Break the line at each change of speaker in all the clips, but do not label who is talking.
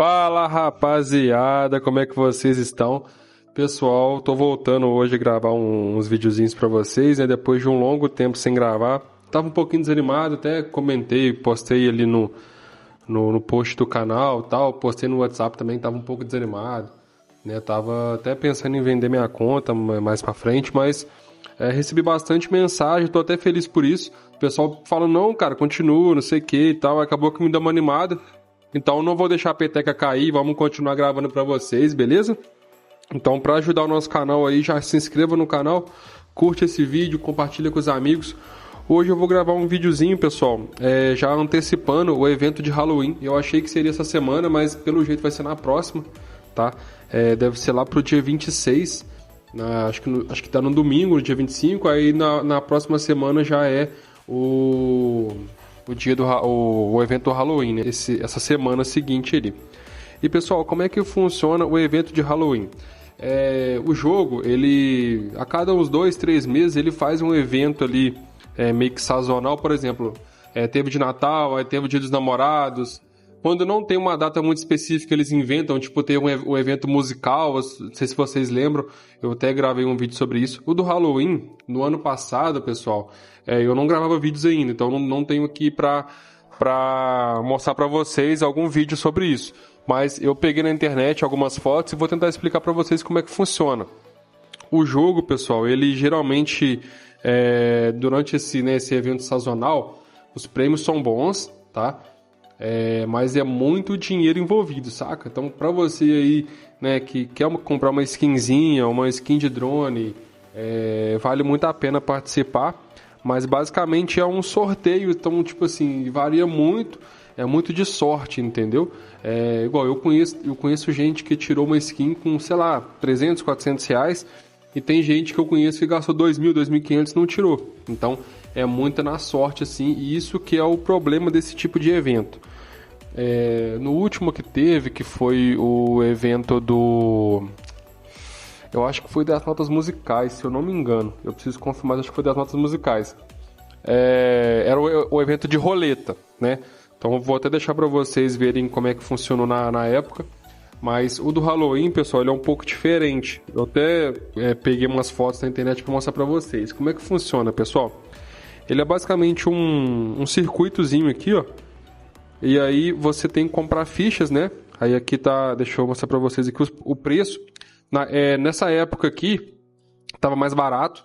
Fala, rapaziada, como é que vocês estão? Pessoal, tô voltando hoje a gravar uns videozinhos pra vocês, né? Depois de um longo tempo sem gravar. Tava um pouquinho desanimado, até comentei, postei ali no post do canal e tal. Postei no WhatsApp também, tava um pouco desanimado, né? Tava até pensando em vender minha conta mais pra frente, mas recebi bastante mensagem, tô até feliz por isso. O pessoal fala, não, cara, continua, não sei o que e tal. Acabou que me deu uma animada. Então não vou deixar a peteca cair, vamos continuar gravando pra vocês, beleza? Então pra ajudar o nosso canal aí, já se inscreva no canal, curte esse vídeo, compartilha com os amigos. Hoje eu vou gravar um videozinho, pessoal, já antecipando o evento de Halloween. Eu achei que seria essa semana, mas pelo jeito vai ser na próxima, tá? Deve ser lá pro dia 26, acho que tá no domingo, no dia 25, aí na próxima semana já é o dia o evento do Halloween, né? Essa semana seguinte ali. E pessoal, como é que funciona o evento de Halloween? O jogo, ele a cada uns 2-3 meses ele faz um evento ali meio que sazonal, por exemplo, teve de Natal, aí teve o Dia dos Namorados. Quando não tem uma data muito específica, eles inventam, tipo, tem um evento musical, não sei se vocês lembram, eu até gravei um vídeo sobre isso. O do Halloween, no ano passado, pessoal, eu não gravava vídeos ainda, então não tenho aqui pra mostrar pra vocês algum vídeo sobre isso. Mas eu peguei na internet algumas fotos e vou tentar explicar pra vocês como é que funciona. O jogo, pessoal, ele geralmente, durante esse evento sazonal, os prêmios são bons, tá? Mas é muito dinheiro envolvido, saca? Então, pra você aí, né, que quer comprar uma skinzinha, uma skin de drone, vale muito a pena participar. Mas basicamente é um sorteio, então, tipo assim, varia muito, é muito de sorte, entendeu? Igual, eu conheço gente que tirou uma skin com, sei lá, 300, 400 reais, e tem gente que eu conheço que gastou 2.000, 2.500 e não tirou. Então, é muita na sorte, assim, e isso que é o problema desse tipo de evento. No último que teve, que foi o evento do... Eu acho que foi das notas musicais, se eu não me engano. Eu preciso confirmar, acho que foi das notas musicais. Era o evento de roleta, né? Então eu vou até deixar para vocês verem como é que funcionou na época. Mas o do Halloween, pessoal, ele é um pouco diferente. Eu até peguei umas fotos na internet para mostrar para vocês. Como é que funciona, pessoal? Ele é basicamente um circuitozinho aqui, ó. E aí você tem que comprar fichas, né? Aí aqui tá... Deixa eu mostrar para vocês aqui o preço. Nessa época aqui, estava mais barato.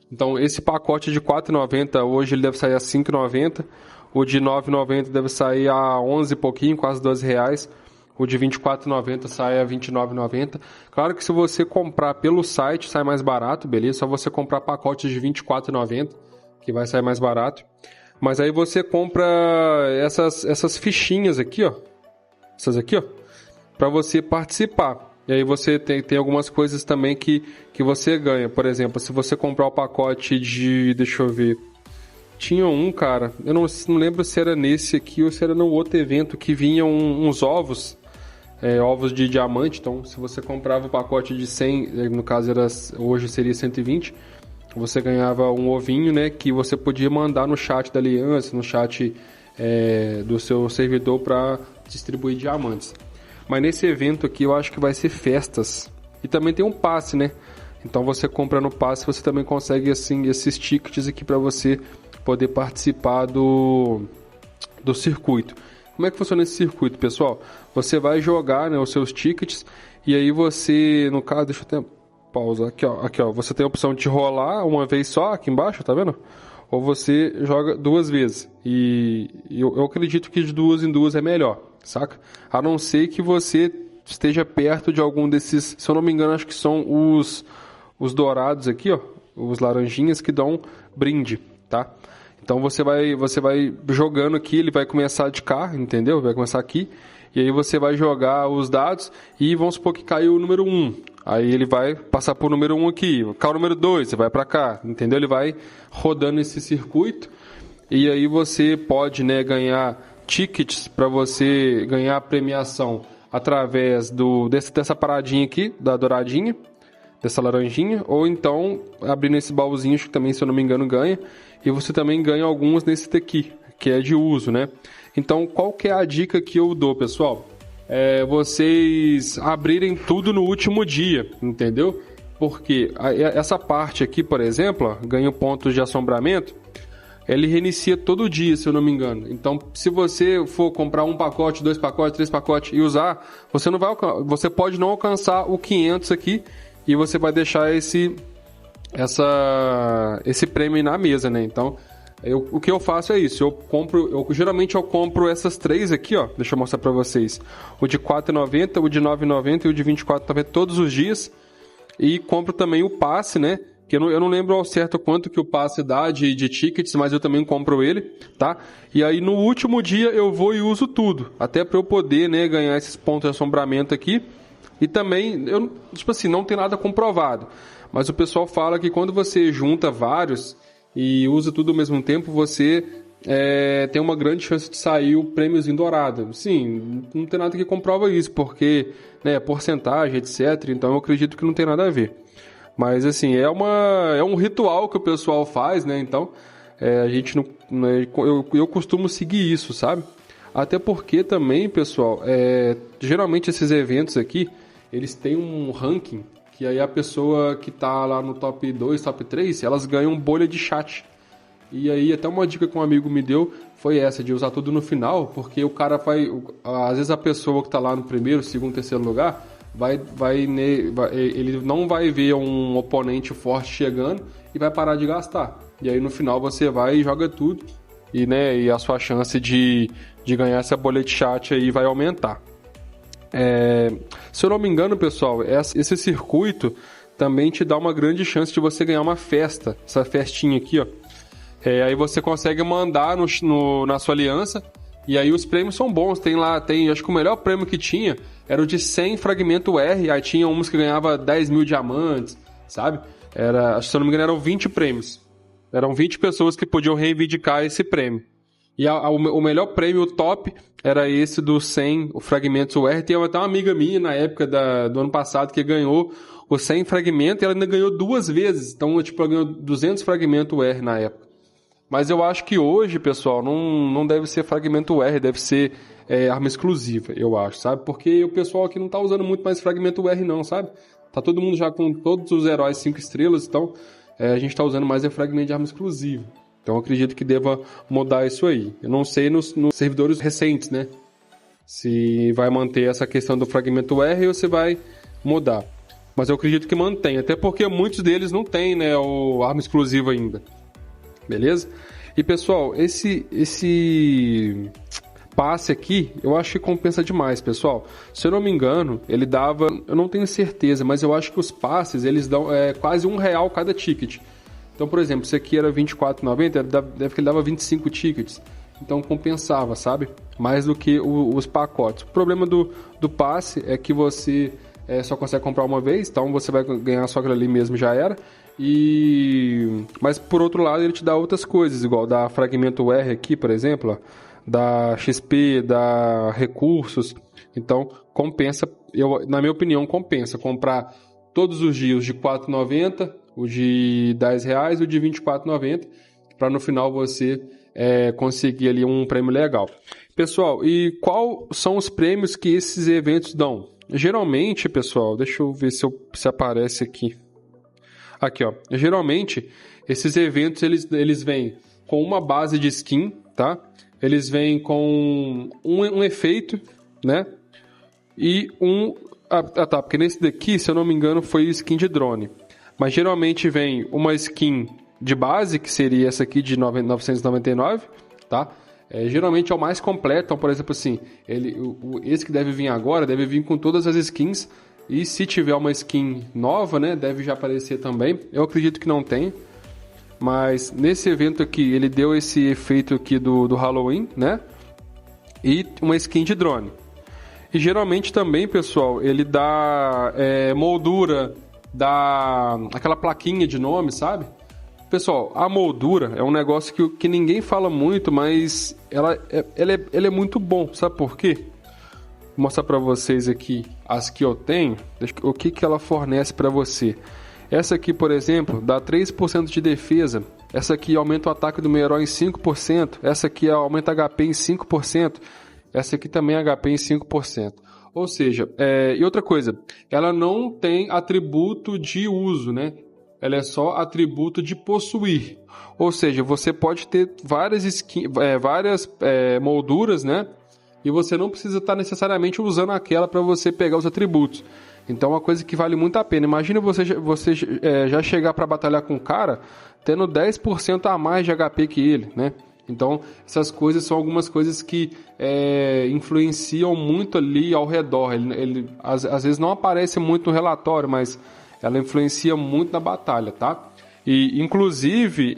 Então, esse pacote de R$ 4,90, hoje ele deve sair a R$ 5,90. O de R$ 9,90 deve sair a 11 e pouquinho, quase R$ 12. O de R$ 24,90 sai a R$ 29,90. Claro que se você comprar pelo site, sai mais barato, beleza? Só você comprar pacotes de R$ 24,90, que vai sair mais barato. Mas aí você compra essas fichinhas aqui, ó. Essas aqui, ó. Para você participar. E aí você tem algumas coisas também que você ganha. Por exemplo, se você comprar o pacote de... Deixa eu ver. Tinha um, cara... Eu não lembro se era nesse aqui ou se era no outro evento que vinham uns ovos. Ovos de diamante. Então, se você comprava o pacote de 100... No caso, hoje seria 120. Você ganhava um ovinho, né? Que você podia mandar no chat da Aliança, no chat do seu servidor para distribuir diamantes. Mas nesse evento aqui eu acho que vai ser festas. E também tem um passe, né? Então você compra no passe, você também consegue assim, esses tickets aqui para você poder participar do circuito. Como é que funciona esse circuito, pessoal? Você vai jogar, né, os seus tickets e aí você, no caso, deixa eu até pausar aqui, ó. Você tem a opção de rolar uma vez só aqui embaixo, tá vendo? Ou você joga duas vezes. E eu acredito que de duas em duas é melhor, saca? A não ser que você esteja perto de algum desses... Se eu não me engano, acho que são os dourados aqui, ó. Os laranjinhas que dão brinde, tá? Então você vai jogando aqui, ele vai começar de cá, entendeu? Vai começar aqui. E aí você vai jogar os dados e vamos supor que caiu o número 1. Aí ele vai passar por número 1 aqui. Caiu o número 2, você vai para cá, entendeu? Ele vai rodando esse circuito. E aí você pode, né, ganhar tickets para você ganhar a premiação através dessa paradinha aqui, da douradinha, dessa laranjinha. Ou então abrindo esse baúzinho, que também, se eu não me engano, ganha. E você também ganha alguns nesse daqui, que é de uso, né? Então, qual que é a dica que eu dou, pessoal? vocês abrirem tudo no último dia, entendeu? Porque essa parte aqui, por exemplo, ó, ganho pontos de assombramento, ele reinicia todo dia, se eu não me engano. Então, se você for comprar um pacote, 2 pacotes, 3 pacotes e usar, você pode não alcançar o 500 aqui e você vai deixar esse prêmio na mesa, né? Então, o que eu faço é isso. Geralmente eu compro essas 3 aqui, ó. Deixa eu mostrar pra vocês. O de R$4,90, o de R$9,90 e o de R$24,90 todos os dias. E compro também o passe, né? Que eu não lembro ao certo quanto que o passe dá de tickets, mas eu também compro ele, tá? E aí no último dia eu vou e uso tudo, até para eu poder, né, ganhar esses pontos de assombramento aqui. E também, tipo assim, não tem nada comprovado, mas o pessoal fala que quando você junta vários e usa tudo ao mesmo tempo, você tem uma grande chance de sair o prêmiozinho dourado. Sim, não tem nada que comprova isso, porque, né, porcentagem, etc. Então eu acredito que não tem nada a ver. Mas, assim, é um ritual que o pessoal faz, né? Então, a gente não... Eu costumo seguir isso, sabe? Até porque também, pessoal, geralmente esses eventos aqui, eles têm um ranking, que aí a pessoa que tá lá no top 2, top 3, elas ganham bolha de chat. E aí, até uma dica que um amigo me deu foi essa, de usar tudo no final, porque o cara vai... Às vezes a pessoa que tá lá no primeiro, segundo, terceiro lugar... ele não vai ver um oponente forte chegando e vai parar de gastar. E aí no final você vai e joga tudo e a sua chance de ganhar essa bolha de chat aí vai aumentar. Se eu não me engano, pessoal, esse circuito também te dá uma grande chance de você ganhar uma festa, essa festinha aqui, ó. Aí você consegue mandar na sua aliança. E aí os prêmios são bons, acho que o melhor prêmio que tinha era o de 100 fragmento R, aí tinha uns que ganhava 10 mil diamantes, sabe? Se eu não me engano, eram 20 prêmios. Eram 20 pessoas que podiam reivindicar esse prêmio. E o melhor prêmio, o top, era esse do 100 fragmentos R. Tem até uma amiga minha, na época do ano passado, que ganhou o 100 fragmentos e ela ainda ganhou 2 vezes. Então, tipo, ela ganhou 200 fragmentos R na época. Mas eu acho que hoje, pessoal, não deve ser fragmento R, deve ser arma exclusiva, eu acho, sabe? Porque o pessoal aqui não tá usando muito mais fragmento R não, sabe? Tá todo mundo já com todos os heróis 5 estrelas, então a gente tá usando mais fragmento de arma exclusiva. Então eu acredito que deva mudar isso aí. Eu não sei nos servidores recentes, né? Se vai manter essa questão do fragmento R ou se vai mudar. Mas eu acredito que mantém, até porque muitos deles não tem, né, o arma exclusiva ainda. Beleza? E pessoal, esse passe aqui, eu acho que compensa demais, pessoal. Se eu não me engano, ele dava, eu não tenho certeza, mas eu acho que os passes, eles dão quase R$1 cada ticket. Então, por exemplo, esse aqui era R$24,90, deve que ele dava 25 tickets. Então compensava, sabe? Mais do que os pacotes. O problema do passe é que você só consegue comprar uma vez, então você vai ganhar só aquilo ali mesmo, já era. Mas por outro lado ele te dá outras coisas, igual da fragmento R aqui, por exemplo, ó, da XP, da recursos. Então compensa, na minha opinião, compensa comprar todos os dias de R$4,90, o de R$10 e o de R$24,90, para no final você conseguir ali um prêmio legal. Pessoal, e quais são os prêmios que esses eventos dão? Geralmente, pessoal, deixa eu ver se aparece aqui. Aqui, ó. Geralmente, esses eventos, eles vêm com uma base de skin, tá? Eles vêm com um efeito, né? E tá, porque nesse daqui, se eu não me engano, foi skin de drone. Mas geralmente vem uma skin de base, que seria essa aqui de 999, tá? Geralmente é o mais completo. Então, por exemplo, assim, esse que deve vir agora, deve vir com todas as skins. E se tiver uma skin nova, né, deve já aparecer também. Eu acredito que não tem. Mas nesse evento aqui, ele deu esse efeito aqui do Halloween, né? E uma skin de drone. E geralmente também, pessoal, ele dá moldura, dá aquela plaquinha de nome, sabe? Pessoal, a moldura é um negócio que ninguém fala muito, mas ela é muito bom. Sabe por quê? Vou mostrar para vocês aqui as que eu tenho, o que ela fornece para você. Essa aqui, por exemplo, dá 3% de defesa. Essa aqui aumenta o ataque do meu herói em 5%. Essa aqui aumenta HP em 5%. Essa aqui também HP em 5%. Ou seja, e outra coisa, ela não tem atributo de uso, né? Ela é só atributo de possuir. Ou seja, você pode ter várias molduras, né? E você não precisa estar necessariamente usando aquela para você pegar os atributos. Então é uma coisa que vale muito a pena. Imagina você já chegar para batalhar com um cara tendo 10% a mais de HP que ele, né? Então essas coisas são algumas coisas que influenciam muito ali ao redor. Ele às vezes não aparece muito no relatório, mas ela influencia muito na batalha, tá? E inclusive,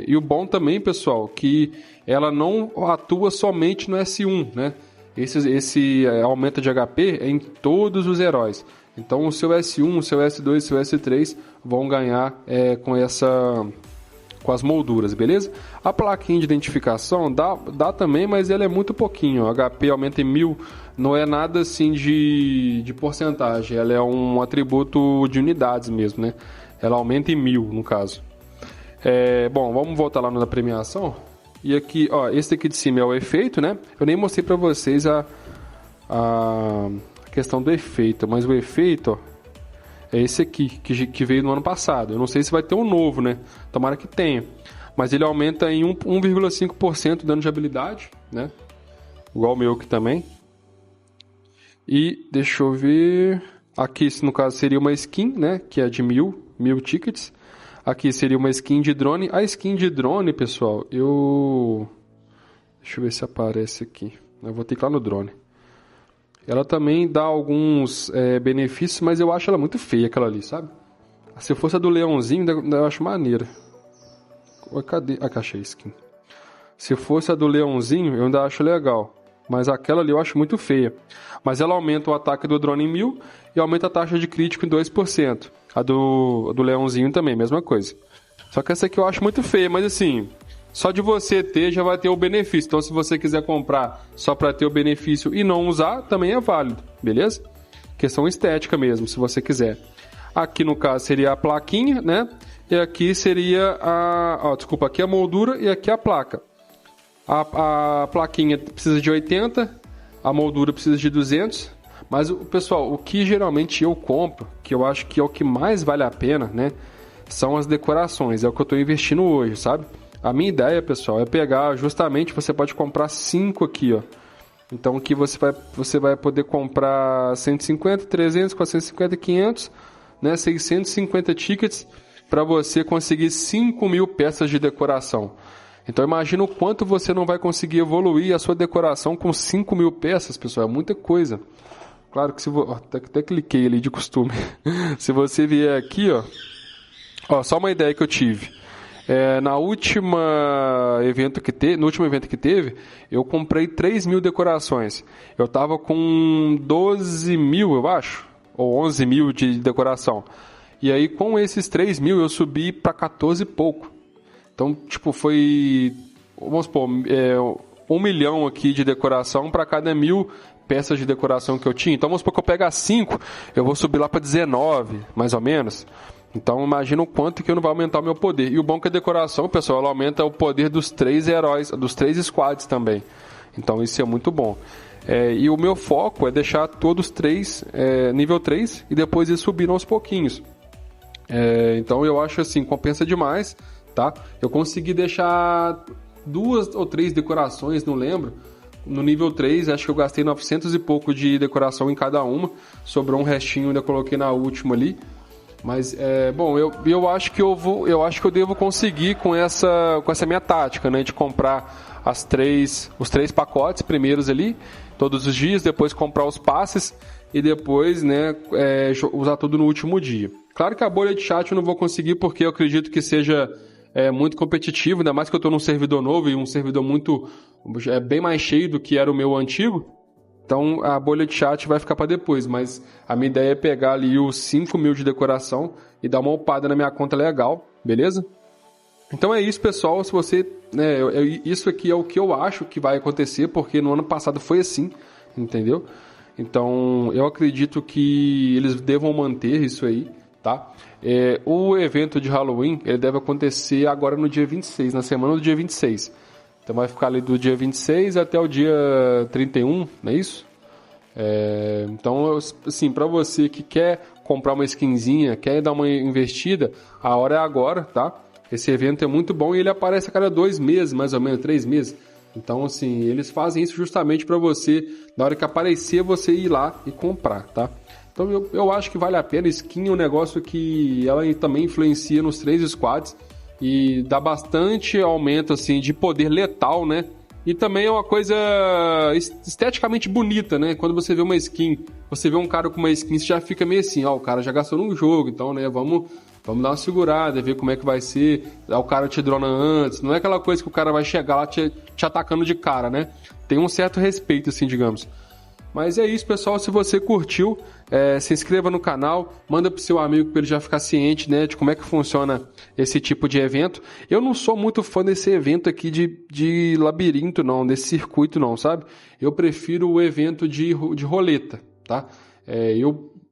e o bom também, pessoal, que ela não atua somente no S1, né? Esse aumento de HP é em todos os heróis. Então o seu S1, o seu S2, o seu S3 vão ganhar com as molduras, beleza? A plaquinha de identificação dá também, mas ela é muito pouquinho. O HP aumenta em 1000, não é nada assim de porcentagem. Ela é um atributo de unidades mesmo, né? Ela aumenta em 1000, no caso. Bom, vamos voltar lá na premiação. E aqui, ó, esse aqui de cima é o efeito, né? Eu nem mostrei pra vocês a questão do efeito, mas o efeito, ó, é esse aqui, que veio no ano passado. Eu não sei se vai ter um novo, né? Tomara que tenha. Mas ele aumenta em 1,5% o dano de habilidade, né? Igual o meu aqui também. E, deixa eu ver... Aqui, no caso, seria uma skin, né? Que é de 1000 tickets. Aqui seria uma skin de drone. A skin de drone, pessoal, deixa eu ver se aparece aqui. Eu vou clicar no drone. Ela também dá alguns benefícios, mas eu acho ela muito feia, aquela ali, sabe? Se fosse a do leãozinho, eu acho maneira. Cadê? Aqui, achei a skin. Se fosse a do leãozinho, eu ainda acho legal. Mas aquela ali eu acho muito feia. Mas ela aumenta o ataque do drone em 1000 e aumenta a taxa de crítico em 2%. A do leãozinho também, mesma coisa. Só que essa aqui eu acho muito feia, mas assim, só de você ter já vai ter o benefício. Então se você quiser comprar só para ter o benefício e não usar, também é válido, beleza? Questão estética mesmo, se você quiser. Aqui no caso seria a plaquinha, né? E aqui seria aqui a moldura e aqui a placa. A plaquinha precisa de 80, a moldura precisa de 200. Mas, pessoal, o que geralmente eu compro, que eu acho que é o que mais vale a pena, né? São as decorações, é o que eu estou investindo hoje, sabe? A minha ideia, pessoal, é pegar justamente, você pode comprar 5 aqui, ó. Então aqui você vai poder comprar 150, 300, 450, 500, né? 650 tickets para você conseguir 5.000 peças de decoração. Então imagina o quanto você não vai conseguir evoluir a sua decoração com 5.000 peças, pessoal, é muita coisa. Claro que se até cliquei ali de costume. Se você vier aqui, ó, só uma ideia que eu tive. No último evento que teve, eu comprei 3.000 decorações. Eu tava com 12.000, eu acho, ou 11.000 de decoração. E aí com esses 3.000 eu subi para 14 e pouco. Então, tipo, foi, vamos supor, 1 milhão aqui de decoração para cada 1.000 peças de decoração que eu tinha. Então, vamos supor que eu pegar 5, eu vou subir lá para 19, mais ou menos. Então, imagina o quanto que não vai aumentar o meu poder. E o bom é que a decoração, pessoal, ela aumenta o poder dos 3 heróis, dos 3 squads também. Então, isso é muito bom. E o meu foco é deixar todos 3 nível 3 e depois ir subindo aos pouquinhos. Então, eu acho assim, compensa demais, tá? Eu consegui deixar 2 ou 3 decorações, não lembro. No nível 3, acho que eu gastei 900 e pouco de decoração em cada uma. Sobrou um restinho, ainda coloquei na última ali. Mas, bom, eu acho que eu devo conseguir com essa minha tática, né? De comprar os 3 pacotes primeiros ali, todos os dias, depois comprar os passes e depois, né, usar tudo no último dia. Claro que a bolha de chat eu não vou conseguir porque eu acredito que seja muito competitivo, ainda mais que eu estou num servidor novo e um servidor bem mais cheio do que era o meu antigo. Então a bolha de chat vai ficar para depois, mas a minha ideia é pegar ali os 5.000 de decoração e dar uma upada na minha conta legal, beleza? Então é isso, pessoal. Se você, né, isso aqui é o que eu acho que vai acontecer, porque no ano passado foi assim, entendeu? Então eu acredito que eles devam manter isso aí, tá? O evento de Halloween, ele deve acontecer agora no dia 26, na semana do dia 26. Então vai ficar ali do dia 26 até o dia 31, não é isso? Então, assim, para você que quer comprar uma skinzinha, quer dar uma investida, a hora é agora, tá? Esse evento é muito bom e ele aparece a cada 2 meses, mais ou menos, 3 meses. Então, assim, eles fazem isso justamente para você, na hora que aparecer, você ir lá e comprar, tá? Então, eu acho que vale a pena. Skin é um negócio que ela também influencia nos 3 squads e dá bastante aumento, assim, de poder letal, né? E também é uma coisa esteticamente bonita, né? Quando você vê uma skin, você vê um cara com uma skin, você já fica meio assim, ó, o cara já gastou num jogo, então, né, vamos dar uma segurada, ver como é que vai ser. O cara te drona antes, não é aquela coisa que o cara vai chegar lá te atacando de cara, né? Tem um certo respeito, assim, digamos. Mas é isso, pessoal. Se você curtiu, se inscreva no canal, manda pro seu amigo para ele já ficar ciente, né, de como é que funciona esse tipo de evento. Eu não sou muito fã desse evento aqui de labirinto, não, desse circuito, não, sabe? Eu prefiro o evento de roleta, tá?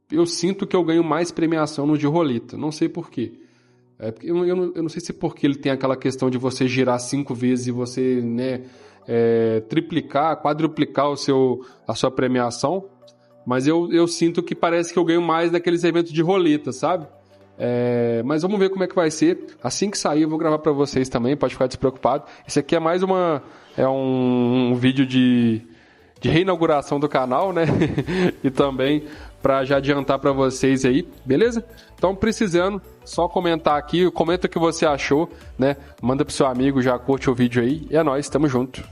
Eu sinto que eu ganho mais premiação no de roleta. Não sei por quê. Eu não sei se porque ele tem aquela questão de você girar 5 vezes e você, né, triplicar, quadruplicar a sua premiação, mas eu sinto que parece que eu ganho mais naqueles eventos de roleta, sabe? Mas vamos ver como é que vai ser. Assim que sair eu vou gravar para vocês também, pode ficar despreocupado. Esse aqui é mais um vídeo de reinauguração do canal, né? E também para já adiantar para vocês aí, beleza? Então, precisando, só comentar aqui, comenta o que você achou, né? Manda pro seu amigo, já curte o vídeo aí. E é nóis, tamo junto.